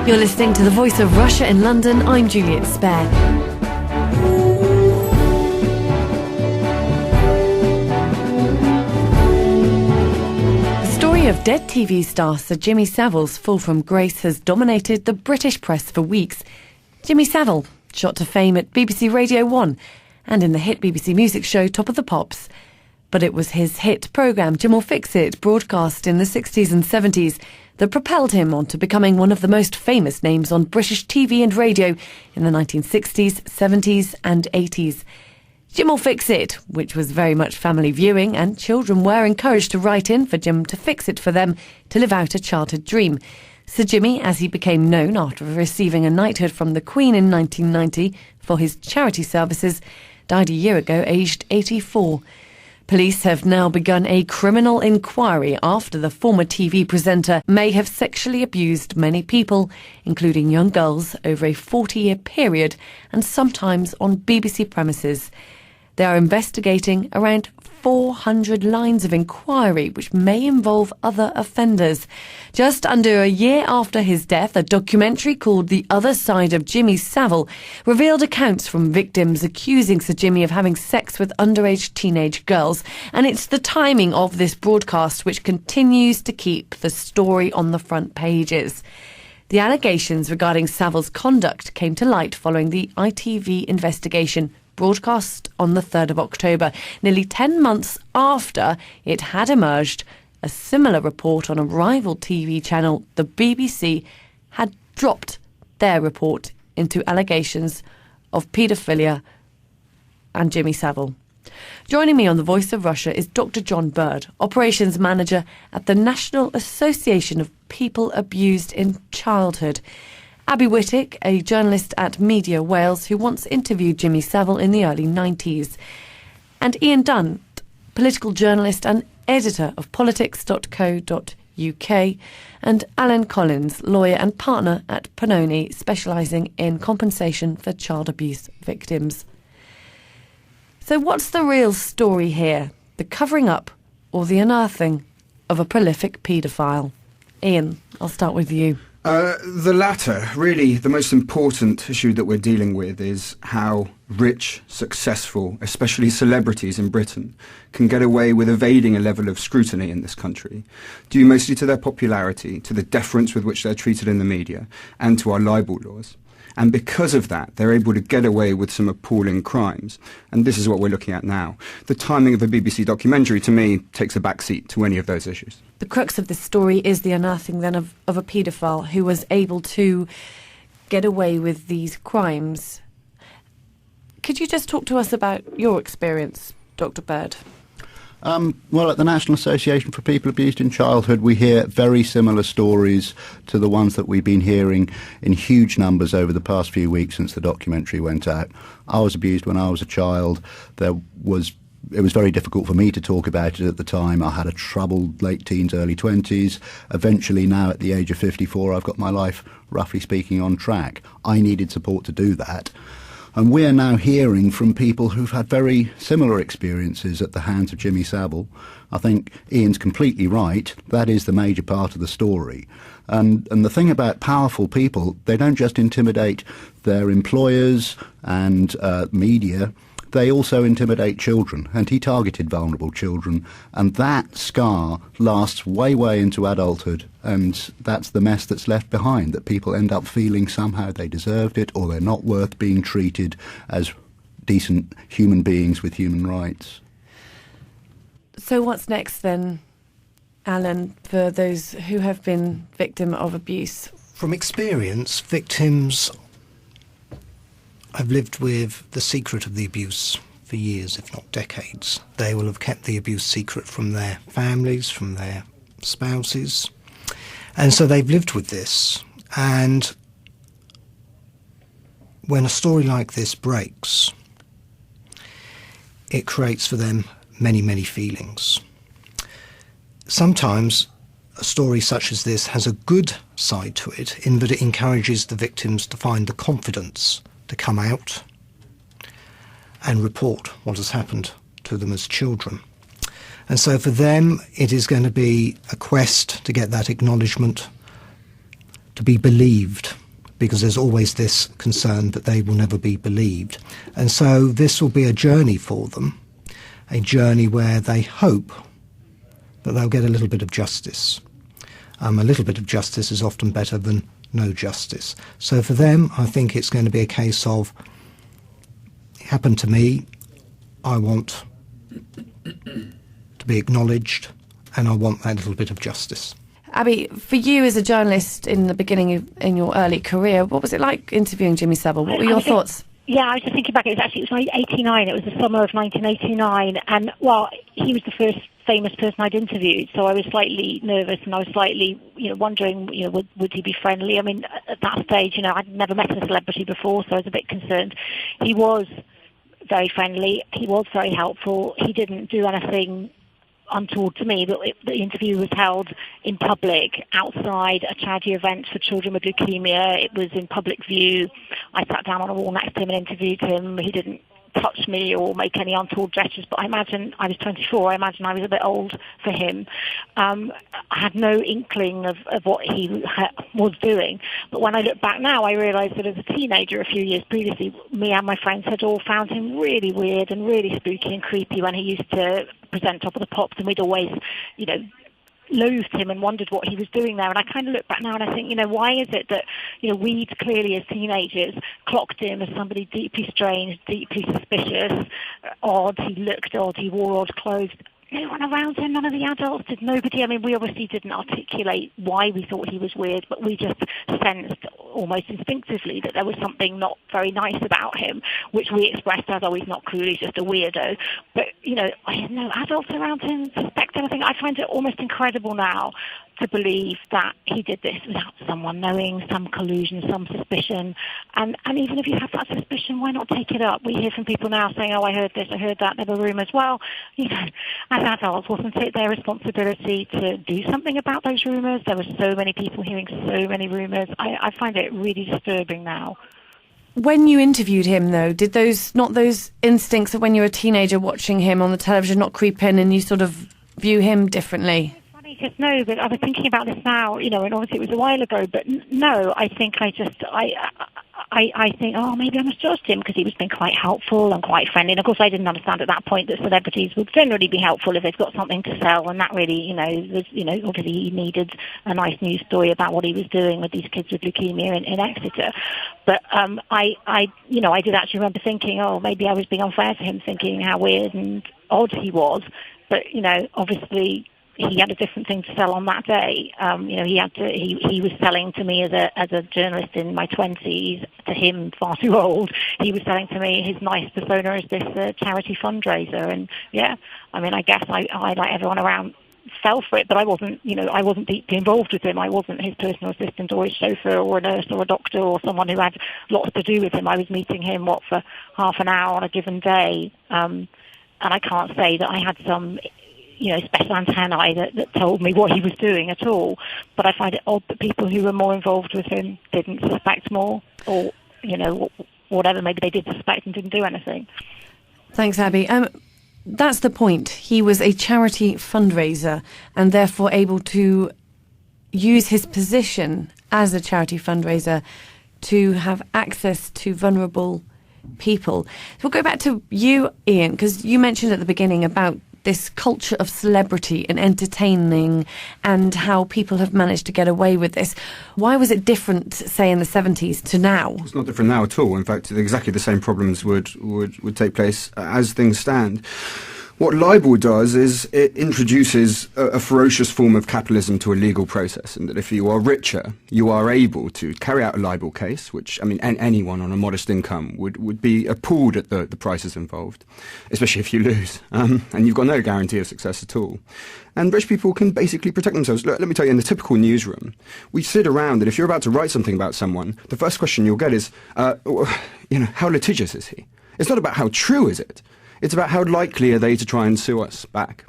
You're listening to The Voice of Russia in London. I'm Juliet Spare. The story of dead TV star Sir Jimmy Savile's fall from grace has dominated the British press for weeks. Jimmy Savile shot to fame at BBC Radio 1 and in the hit BBC music show Top of the Pops. But it was his hit programme Jim'll Fix It, broadcast in the 60s and 70s, that propelled him on to becoming one of the most famous names on British TV and radio in the 1960s, 70s and 80s. Jim'll Fix It, which was very much family viewing, and children were encouraged to write in for Jim to fix it for them to live out a childhood dream. Sir Jimmy, as he became known after receiving a knighthood from the Queen in 1990 for his charity services, died a year ago, aged 84. Police have now begun a criminal inquiry after the former TV presenter may have sexually abused many people, including young girls, over a 40-year period and sometimes on BBC premises. They are investigating around 400 lines of inquiry, which may involve other offenders. Just under a year after his death, a documentary called The Other Side of Jimmy Savile revealed accounts from victims accusing Sir Jimmy of having sex with underage teenage girls. And it's the timing of this broadcast which continues to keep the story on the front pages. The allegations regarding Savile's conduct came to light following the ITV investigation broadcast on the 3rd of October, nearly 10 months after it had emerged. A similar report on a rival TV channel, the BBC, had dropped their report into allegations of paedophilia and Jimmy Savile. Joining me on The Voice of Russia is Dr. John Bird, Operations Manager at the National Association of People Abused in Childhood. Abby Whittick, a journalist at Media Wales who once interviewed Jimmy Savile in the early 90s. And Ian Dunn, political journalist and editor of politics.co.uk. And Alan Collins, lawyer and partner at Pannoni, specialising in compensation for child abuse victims. So what's the real story here? The covering up or the unearthing of a prolific paedophile? Ian, I'll start with you. The latter. Really, the most important issue that we're dealing with is how rich, successful, especially celebrities in Britain, can get away with evading a level of scrutiny in this country, due mostly to their popularity, to the deference with which they're treated in the media, and to our libel laws. And because of that, they're able to get away with some appalling crimes. And this is what we're looking at now. The timing of a BBC documentary, to me, takes a backseat to any of those issues. The crux of this story is the unearthing then of a paedophile who was able to get away with these crimes. Could you just talk to us about your experience, Dr. Bird? Well, at the National Association for People Abused in Childhood, we hear very similar stories to the ones that we've been hearing in huge numbers over the past few weeks since the documentary went out. I was abused when I was a child. It was very difficult for me to talk about it at the time. I had a troubled late teens, early 20s. Eventually, now at the age of 54, I've got my life, roughly speaking, on track. I needed support to do that. And we're now hearing from people who've had very similar experiences at the hands of Jimmy Savile. I think Ian's completely right. That is the major part of the story. And the thing about powerful people, they don't just intimidate their employers and media, they also intimidate children, and he targeted vulnerable children, and that scar lasts way, way into adulthood, and that's the mess that's left behind, that people end up feeling somehow they deserved it, or they're not worth being treated as decent human beings with human rights. So what's next then, Alan, for those who have been victim of abuse? From experience, victims... I've lived with the secret of the abuse for years, if not decades. They will have kept the abuse secret from their families, from their spouses. And so they've lived with this. And when a story like this breaks, it creates for them many, many feelings. Sometimes a story such as this has a good side to it, in that it encourages the victims to find the confidence to come out and report what has happened to them as children. And so for them, it is going to be a quest to get that acknowledgement, to be believed, because there's always this concern that they will never be believed. And so this will be a journey for them, a journey where they hope that they'll get a little bit of justice. A little bit of justice is often better than no justice. So for them, I think it's going to be a case of, it happened to me, I want to be acknowledged, and I want that little bit of justice. Abby, for you as a journalist in the beginning in your early career, what was it like interviewing Jimmy Savile? What were your thoughts? Yeah, I was just thinking back. It was 1989. It was the summer of 1989, and well, he was the first famous person I'd interviewed, so I was slightly nervous, and I was slightly, wondering, would he be friendly? I mean, at that stage, I'd never met a celebrity before, so I was a bit concerned. He was very friendly. He was very helpful. He didn't do anything untoward to me, but the interview was held in public outside a charity event for children with leukemia. It was in public view. I sat down on a wall next to him and interviewed him. He didn't touch me or make any untoward gestures, but I imagine I was 24. I imagine I was a bit old for him. I had no inkling of what he was doing. But when I look back now, I realise that as a teenager a few years previously, me and my friends had all found him really weird and really spooky and creepy when he used to present Top of the Pops, and we'd always, loathed him and wondered what he was doing there. And I kind of look back now and I think, why is it that, we'd clearly as teenagers clocked him as somebody deeply strange, deeply suspicious, odd, he looked odd, he wore odd clothes. No one around him, none of the adults did, nobody. I mean, we obviously didn't articulate why we thought he was weird, but we just sensed almost instinctively that there was something not very nice about him, which we expressed as, oh, he's not cool, he's just a weirdo. But, I had no adults around him suspect anything. I find it almost incredible now to believe that he did this without someone knowing, some collusion, some suspicion. And even if you have that suspicion, why not take it up? We hear from people now saying, oh, I heard this, I heard that, there were rumours. Well, as adults, wasn't it their responsibility to do something about those rumours? There were so many people hearing so many rumours. I find it really disturbing now. When you interviewed him, though, did those instincts of when you were a teenager watching him on the television not creep in and you sort of view him differently? Because no, but I was thinking about this now, and obviously it was a while ago, but no, I think I think, oh, maybe I misjudged him because he was being quite helpful and quite friendly. And of course, I didn't understand at that point that celebrities would generally be helpful if they've got something to sell. And that really, obviously he needed a nice news story about what he was doing with these kids with leukemia in Exeter. But I did actually remember thinking, oh, maybe I was being unfair to him, thinking how weird and odd he was. But obviously he had a different thing to sell on that day. He was selling to me as a journalist in my 20s, to him far too old. He was selling to me his nice persona as this charity fundraiser. And yeah, I mean, I guess I like everyone around fell for it, but I wasn't deeply involved with him. I wasn't his personal assistant or his chauffeur or a nurse or a doctor or someone who had lots to do with him. I was meeting him, for half an hour on a given day. And I can't say that I had some special antennae that told me what he was doing at all. But I find it odd that people who were more involved with him didn't suspect more, or, whatever, maybe they did suspect and didn't do anything. Thanks, Abby. That's the point. He was a charity fundraiser and therefore able to use his position as a charity fundraiser to have access to vulnerable people. So we'll go back to you, Ian, because you mentioned at the beginning about this culture of celebrity and entertaining and how people have managed to get away with this. Why was it different, say, in the 70s to now? It's not different now at all. In fact, exactly the same problems would take place as things stand. What libel does is it introduces a ferocious form of capitalism to a legal process, and that if you are richer, you are able to carry out a libel case, which, I mean, anyone on a modest income would be appalled at the prices involved, especially if you lose, and you've got no guarantee of success at all. And rich people can basically protect themselves. Let me tell you, in the typical newsroom, we sit around, and if you're about to write something about someone, the first question you'll get is, how litigious is he? It's not about how true is it. It's about how likely are they to try and sue us back.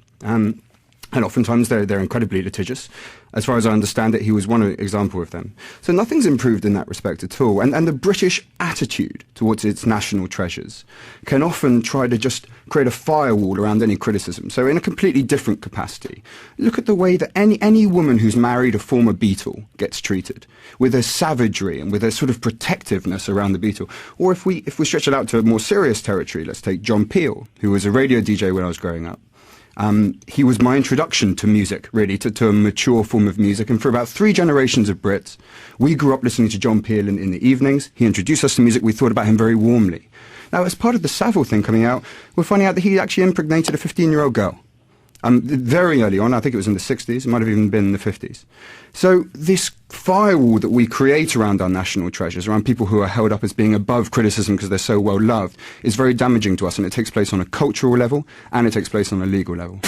And oftentimes they're incredibly litigious. As far as I understand it, he was one example of them. So nothing's improved in that respect at all. And the British attitude towards its national treasures can often try to just create a firewall around any criticism. So in a completely different capacity, look at the way that any woman who's married a former Beatle gets treated, with a savagery and with a sort of protectiveness around the Beatle. Or if we stretch it out to a more serious territory, let's take John Peel, who was a radio DJ when I was growing up. He was my introduction to music, really, to a mature form of music. And for about 3 generations of Brits, we grew up listening to John Peel in the evenings. He introduced us to music. We thought about him very warmly. Now, as part of the Savile thing coming out, we're finding out that he actually impregnated a 15-year-old girl. Very early on, I think it was in the 60s, it might have even been in the 50s. So this firewall that we create around our national treasures, around people who are held up as being above criticism because they're so well loved, is very damaging to us, and it takes place on a cultural level and it takes place on a legal level.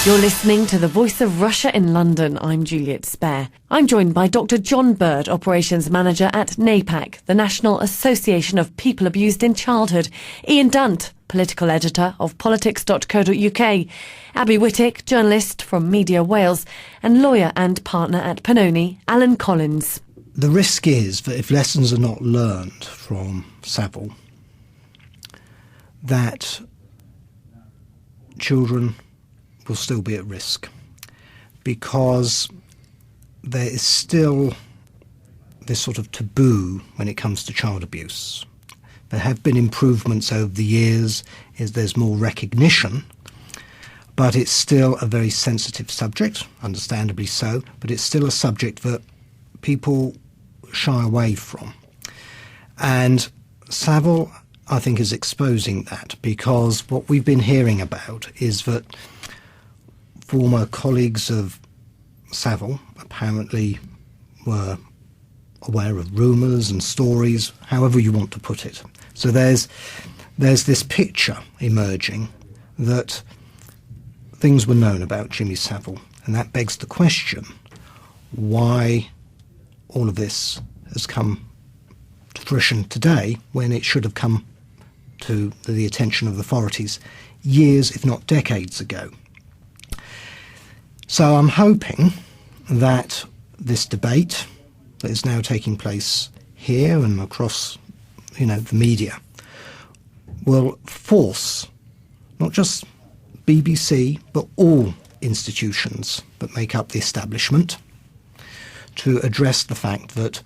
You're listening to the Voice of Russia in London. I'm Juliet Spare. I'm joined by Dr. John Bird, Operations Manager at NAPAC, the National Association of People Abused in Childhood, Ian Dunt, Political Editor of politics.co.uk, Abby Whittick, journalist from Media Wales, and lawyer and partner at Pannoni, Alan Collins. The risk is that if lessons are not learned from Savile, that children will still be at risk, because there is still this sort of taboo when it comes to child abuse. There have been improvements over the years, there's more recognition, but it's still a very sensitive subject, understandably so, but it's still a subject that people shy away from. And Savile, I think, is exposing that, because what we've been hearing about is that former colleagues of Savile apparently were aware of rumours and stories, however you want to put it. So there's this picture emerging that things were known about Jimmy Savile, and that begs the question why all of this has come to fruition today when it should have come to the attention of the authorities years, if not decades ago. So I'm hoping that this debate that is now taking place here and across, the media will force not just BBC but all institutions that make up the establishment to address the fact that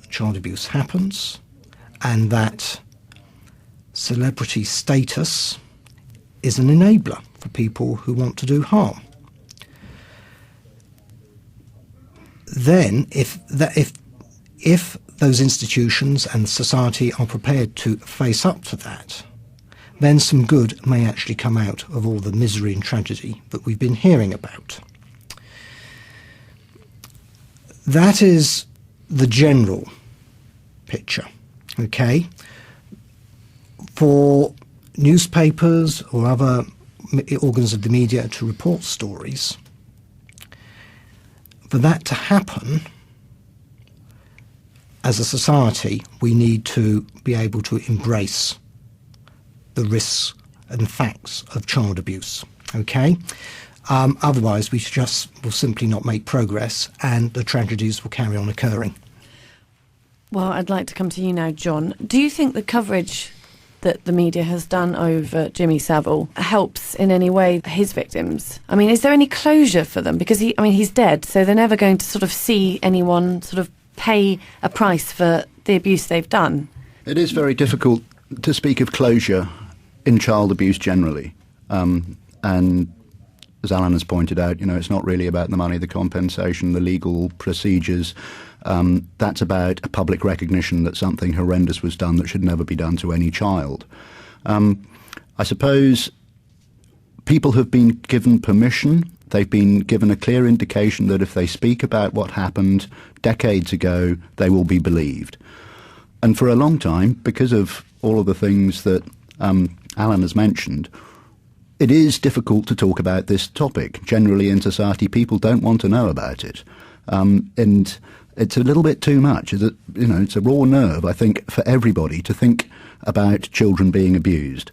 child abuse happens and that celebrity status is an enabler for people who want to do harm. Then, if those institutions and society are prepared to face up to that, then some good may actually come out of all the misery and tragedy that we've been hearing about. That is the general picture, okay? For newspapers or other organs of the media to report stories, for that to happen, as a society, we need to be able to embrace the risks and facts of child abuse, okay? Otherwise, we just will simply not make progress and the tragedies will carry on occurring. Well, I'd like to come to you now, John. Do you think the coverage that the media has done over Jimmy Savile helps in any way his victims? I mean, is there any closure for them? Because he's dead, so they're never going to sort of see anyone sort of pay a price for the abuse they've done. It is very difficult to speak of closure in child abuse generally. And as Alan has pointed out, it's not really about the money, the compensation, the legal procedures. That's about a public recognition that something horrendous was done that should never be done to any child. I suppose people have been given permission. They've been given a clear indication that if they speak about what happened decades ago, they will be believed. And for a long time, because of all of the things that Alan has mentioned, it is difficult to talk about this topic. Generally in society, people don't want to know about it. And it's a little bit too much. It's a raw nerve, I think, for everybody to think about children being abused.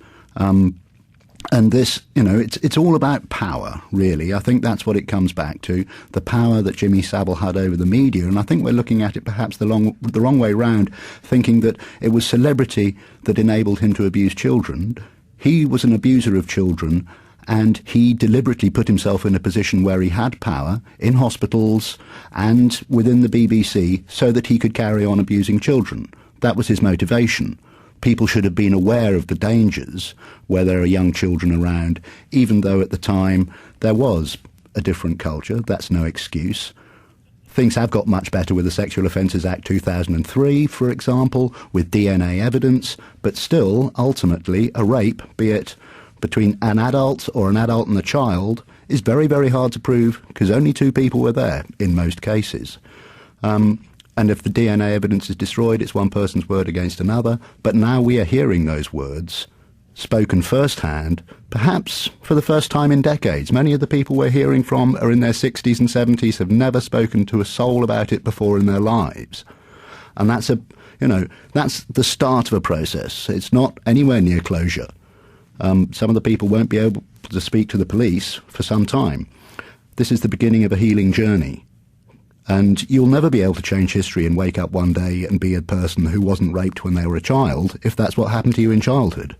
And this, it's all about power, really. I think that's what it comes back to, the power that Jimmy Savile had over the media. And I think we're looking at it perhaps the wrong way round, thinking that it was celebrity that enabled him to abuse children. He was an abuser of children, and he deliberately put himself in a position where he had power in hospitals and within the BBC so that he could carry on abusing children. That was his motivation. People should have been aware of the dangers where there are young children around, even though at the time there was a different culture. That's no excuse. Things have got much better with the Sexual Offences Act 2003, for example, with DNA evidence, but still, ultimately, a rape, be it between an adult or an adult and a child, is very, very hard to prove because only two people were there in most cases. And if the DNA evidence is destroyed, it's one person's word against another. But now we are hearing those words spoken firsthand, perhaps for the first time in decades. Many of the people we're hearing from are in their 60s and 70s, have never spoken to a soul about it before in their lives. And that's that's the start of a process. It's not anywhere near closure. Some of the people won't be able to speak to the police for some time. This is the beginning of a healing journey. And you'll never be able to change history and wake up one day and be a person who wasn't raped when they were a child, if that's what happened to you in childhood.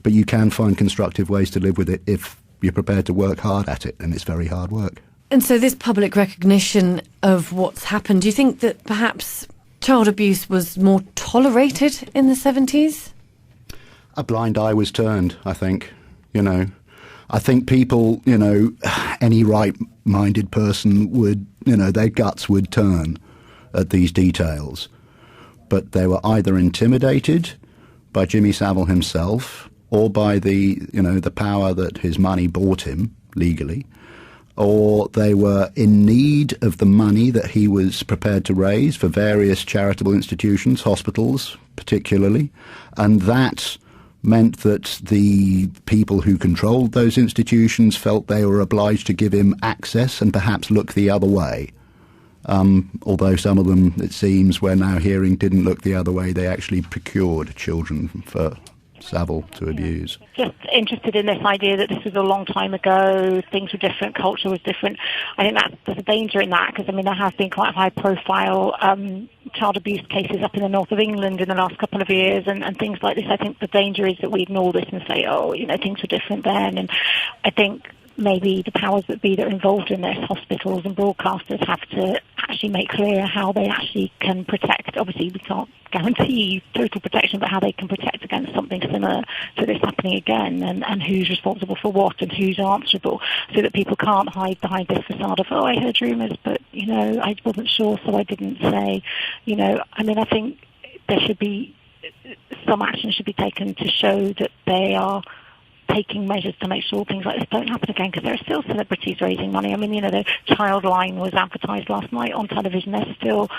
But you can find constructive ways to live with it if you're prepared to work hard at it, and it's very hard work. And so this public recognition of what's happened, do you think that perhaps child abuse was more tolerated in the 70s? A blind eye was turned, I think, I think people, any right-minded person would, their guts would turn at these details. But they were either intimidated by Jimmy Savile himself or by the power that his money bought him legally, or they were in need of the money that he was prepared to raise for various charitable institutions, hospitals particularly, and that meant that the people who controlled those institutions felt they were obliged to give him access and perhaps look the other way. Although some of them, it seems, we're now hearing, didn't look the other way. They actually procured children for Savile to abuse. Just interested in this idea that this was a long time ago, things were different, culture was different. I think there's a danger in that because, there have been quite high-profile child abuse cases up in the north of England in the last couple of years and things like this. I think the danger is that we ignore this and say, things were different then. And I think maybe the powers that be that are involved in this, hospitals and broadcasters, have to actually make clear how they actually can protect. Obviously, we can't guarantee total protection, but how they can protect against something similar to this happening again, and who's responsible for what and who's answerable, so that people can't hide behind this facade of, I heard rumours, but, I wasn't sure, so I didn't say. I think there should be, some action should be taken to show that they are taking measures to make sure things like this don't happen again, because there are still celebrities raising money. The Childline was advertised last night on television. There's still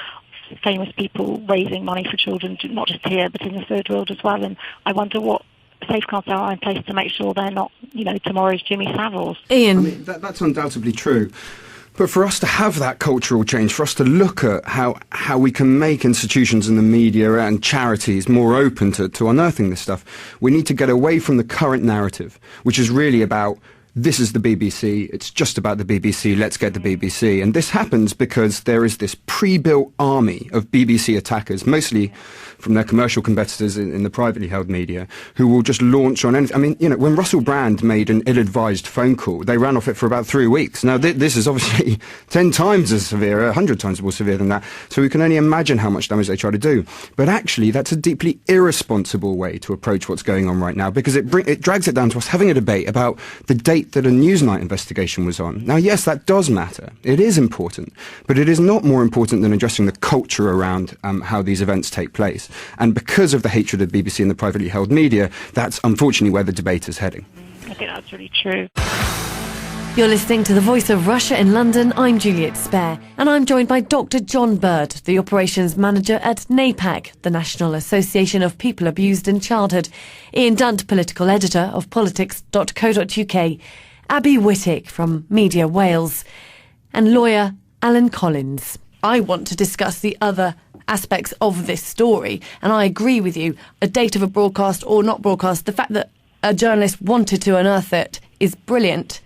famous people raising money for children, not just here, but in the third world as well. And I wonder what safeguards there are in place to make sure they're not, tomorrow's Jimmy Saviles. Ian? That's undoubtedly true. But for us to have that cultural change, for us to look at how we can make institutions in the media and charities more open to unearthing this stuff, we need to get away from the current narrative, which is really about, this is the BBC, it's just about the BBC, let's get the BBC. And this happens because there is this pre-built army of BBC attackers, mostly from their commercial competitors in the privately held media, who will just launch on anything. When Russell Brand made an ill-advised phone call, they ran off it for about 3 weeks. Now, this is obviously 10 times as severe, 100 times more severe than that, so we can only imagine how much damage they try to do. But actually, that's a deeply irresponsible way to approach what's going on right now, because it drags it down to us having a debate about the date that a Newsnight investigation was on. Now, yes, that does matter. It is important. But it is not more important than addressing the culture around how these events take place. And because of the hatred of BBC and the privately held media, that's unfortunately where the debate is heading. I think that's really true. You're listening to The Voice of Russia in London. I'm Juliet Spare, and I'm joined by Dr. John Bird, the operations manager at NAPAC, the National Association of People Abused in Childhood, Ian Dunt, political editor of politics.co.uk, Abby Whittick from Media Wales, and lawyer Alan Collins. I want to discuss the other aspects of this story, and I agree with you. A date of a broadcast or not broadcast, the fact that a journalist wanted to unearth it is brilliant.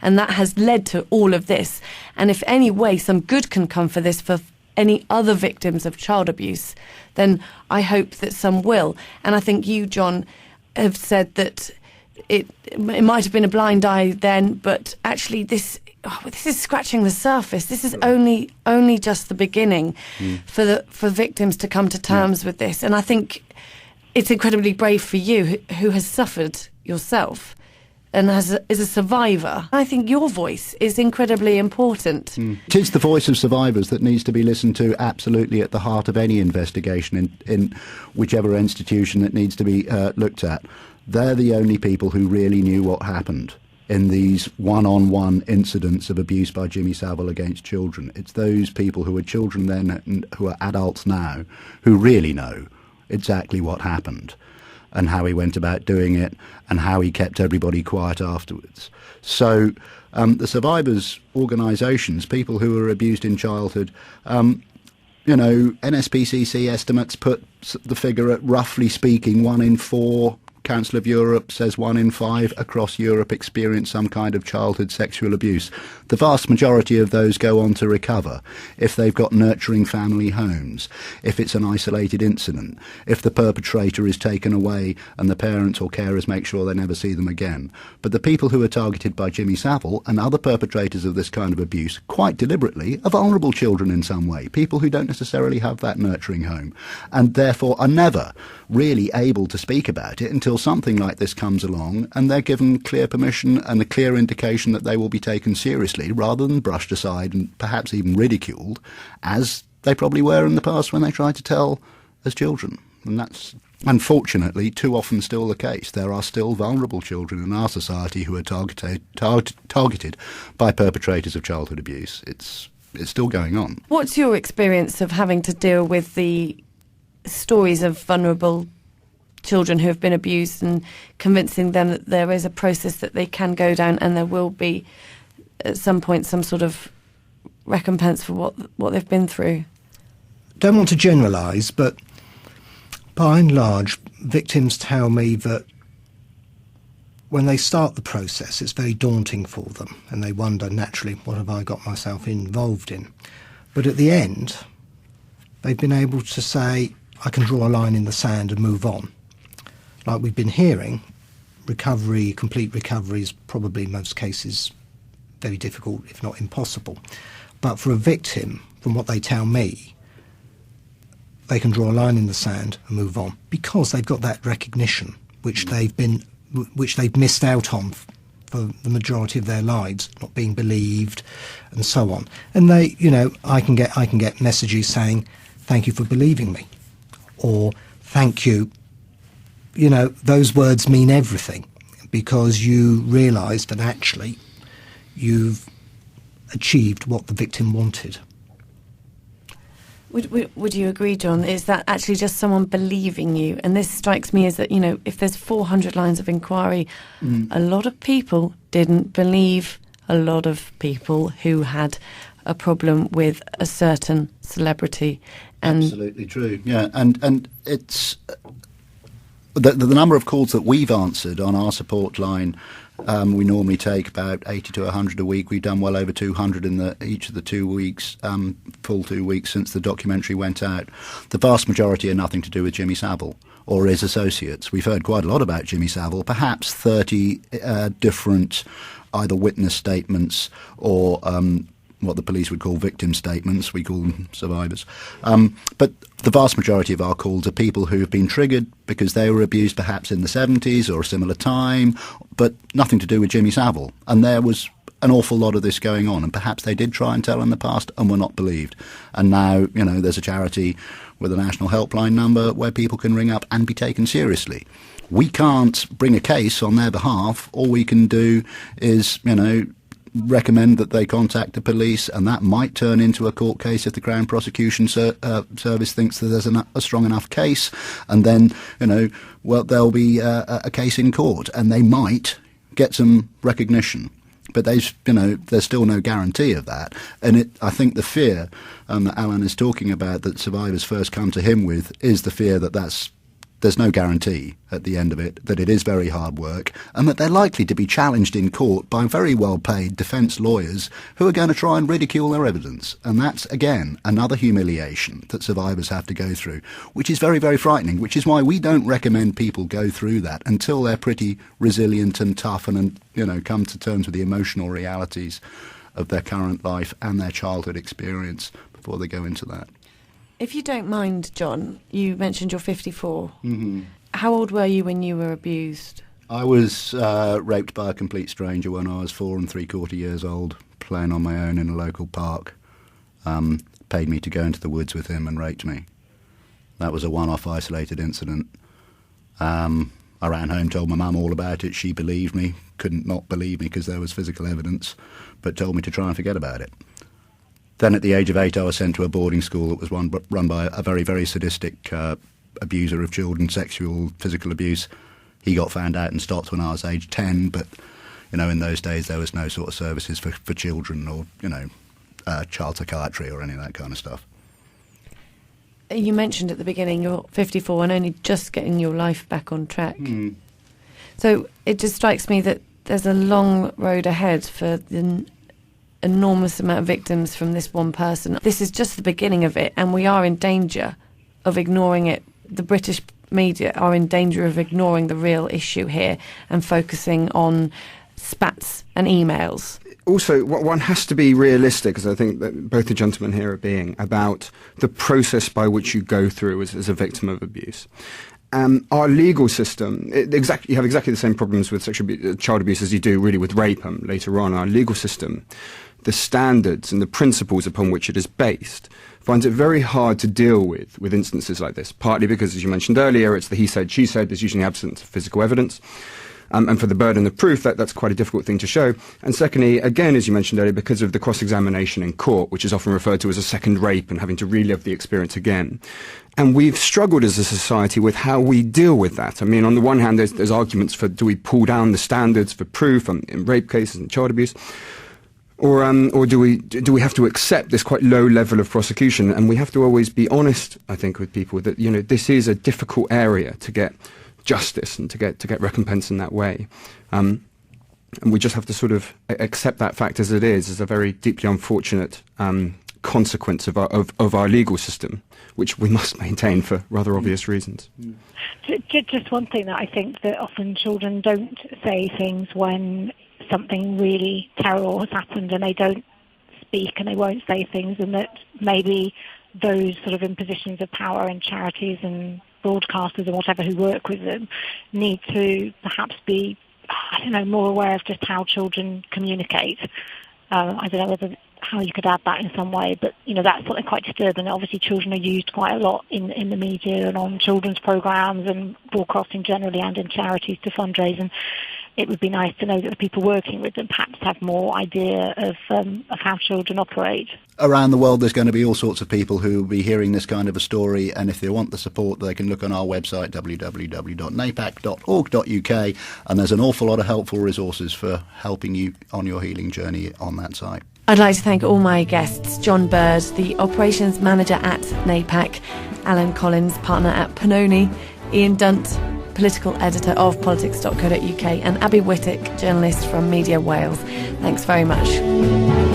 And that has led to all of this. And if any way some good can come for this for any other victims of child abuse, then I hope that some will. And I think you, John, have said that it might have been a blind eye then, but actually this is scratching the surface. This is only just the beginning for victims to come to terms with this. And I think it's incredibly brave for you, who has suffered yourself and is a survivor. I think your voice is incredibly important. It is the voice of survivors that needs to be listened to absolutely at the heart of any investigation in whichever institution that needs to be looked at. They're the only people who really knew what happened in these one-on-one incidents of abuse by Jimmy Savile against children. It's those people who were children then and who are adults now who really know exactly what happened and how he went about doing it and how he kept everybody quiet afterwards. So the survivors' organisations, people who were abused in childhood, NSPCC estimates put the figure at, roughly speaking, 1 in 4. Council of Europe says 1 in 5 across Europe experience some kind of childhood sexual abuse. The vast majority of those go on to recover if they've got nurturing family homes, if it's an isolated incident, if the perpetrator is taken away and the parents or carers make sure they never see them again. But the people who are targeted by Jimmy Savile and other perpetrators of this kind of abuse, quite deliberately, are vulnerable children in some way, people who don't necessarily have that nurturing home, and therefore are never really able to speak about it until something like this comes along and they're given clear permission and a clear indication that they will be taken seriously rather than brushed aside and perhaps even ridiculed, as they probably were in the past when they tried to tell as children. And that's unfortunately too often still the case. There are still vulnerable children in our society who are targeted by perpetrators of childhood abuse. It's still going on. What's your experience of having to deal with the stories of vulnerable children who have been abused and convincing them that there is a process that they can go down and there will be at some point some sort of recompense for what they've been through? Don't want to generalise, but by and large, victims tell me that when they start the process, it's very daunting for them and they wonder, naturally, what have I got myself involved in? But at the end, they've been able to say, I can draw a line in the sand and move on. Like we've been hearing, complete recovery is probably in most cases very difficult, if not impossible. But for a victim, from what they tell me, they can draw a line in the sand and move on because they've got that recognition, which they've missed out on for the majority of their lives, not being believed, and so on. And they, I can get messages saying, "Thank you for believing me," or "Thank you." Those words mean everything because you realise that actually you've achieved what the victim wanted. Would you agree, John? Is that actually just someone believing you? And this strikes me as that, if there's 400 lines of inquiry, a lot of people didn't believe a lot of people who had a problem with a certain celebrity. And absolutely true. Yeah, and it's the number of calls that we've answered on our support line. We normally take about 80 to 100 a week. We've done well over 200 in each of the 2 weeks, full 2 weeks since the documentary went out. The vast majority are nothing to do with Jimmy Savile or his associates. We've heard quite a lot about Jimmy Savile, perhaps 30 different either witness statements or what the police would call victim statements. We call them survivors. But the vast majority of our calls are people who have been triggered because they were abused perhaps in the 70s or a similar time, but nothing to do with Jimmy Savile. And there was an awful lot of this going on, and perhaps they did try and tell in the past and were not believed. And now, there's a charity with a national helpline number where people can ring up and be taken seriously. We can't bring a case on their behalf. All we can do is, recommend that they contact the police, and that might turn into a court case if the Crown Prosecution Service thinks that there's a strong enough case, and then there'll be a case in court, and they might get some recognition. But there's still no guarantee of that, and I think the fear that Alan is talking about that survivors first come to him with is the fear that that's there's no guarantee at the end of it that it is very hard work, and that they're likely to be challenged in court by very well-paid defence lawyers who are going to try and ridicule their evidence. And that's, again, another humiliation that survivors have to go through, which is very, very frightening, which is why we don't recommend people go through that until they're pretty resilient and tough and come to terms with the emotional realities of their current life and their childhood experience before they go into that. If you don't mind, John, you mentioned you're 54. Mm-hmm. How old were you when you were abused? I was raped by a complete stranger when I was 4 3/4 years old, playing on my own in a local park. Paid me to go into the woods with him and raped me. That was a one-off isolated incident. I ran home, told my mum all about it. She believed me, couldn't not believe me because there was physical evidence, but told me to try and forget about it. Then at the age of 8, I was sent to a boarding school that was run by a very, very sadistic abuser of children, physical abuse. He got found out and stopped when I was age 10, but, in those days there was no sort of services for children or, child psychiatry or any of that kind of stuff. You mentioned at the beginning you're 54 and only just getting your life back on track. Mm. So it just strikes me that there's a long road ahead for the enormous amount of victims from this one person. This is just the beginning of it, and we are in danger of ignoring it. The British media are in danger of ignoring the real issue here and focusing on spats and emails. Also, one has to be realistic, as I think that both the gentlemen here are being, about the process by which you go through as a victim of abuse. Our legal system, you have exactly the same problems with child abuse as you do really with rape later on. Our legal system, the standards and the principles upon which it is based, finds it very hard to deal with instances like this, partly because, as you mentioned earlier, it's the he said, she said, there's usually absence of physical evidence. And for the burden of proof, that's quite a difficult thing to show. And secondly, again, as you mentioned earlier, because of the cross-examination in court, which is often referred to as a second rape and having to relive the experience again. And we've struggled as a society with how we deal with that. I mean, on the one hand, there's arguments for, do we pull down the standards for proof in rape cases and child abuse? Or do we have to accept this quite low level of prosecution? And we have to always be honest, I think, with people that, this is a difficult area to get justice and to get recompense in that way. And we just have to sort of accept that fact as it is, as a very deeply unfortunate consequence of our legal system, which we must maintain for rather obvious reasons. Just one thing that I think that often children don't say things when something really terrible has happened, and they don't speak and they won't say things, and that maybe those sort of in positions of power and charities and broadcasters and whatever who work with them need to perhaps be, more aware of just how children communicate. I don't know how you could add that in some way, but that's something quite disturbing. Obviously, children are used quite a lot in the media and on children's programs and broadcasting generally, and in charities to fundraise. And it would be nice to know that the people working with them perhaps have more idea of how children operate. Around the world, there's going to be all sorts of people who will be hearing this kind of a story, and if they want the support, they can look on our website, www.napac.org.uk, and there's an awful lot of helpful resources for helping you on your healing journey on that site. I'd like to thank all my guests: John Bird, the operations manager at NAPAC, Alan Collins, partner at Pannoni, Ian Dunt, political editor of politics.co.uk, and Abby Whittock, journalist from Media Wales. Thanks very much.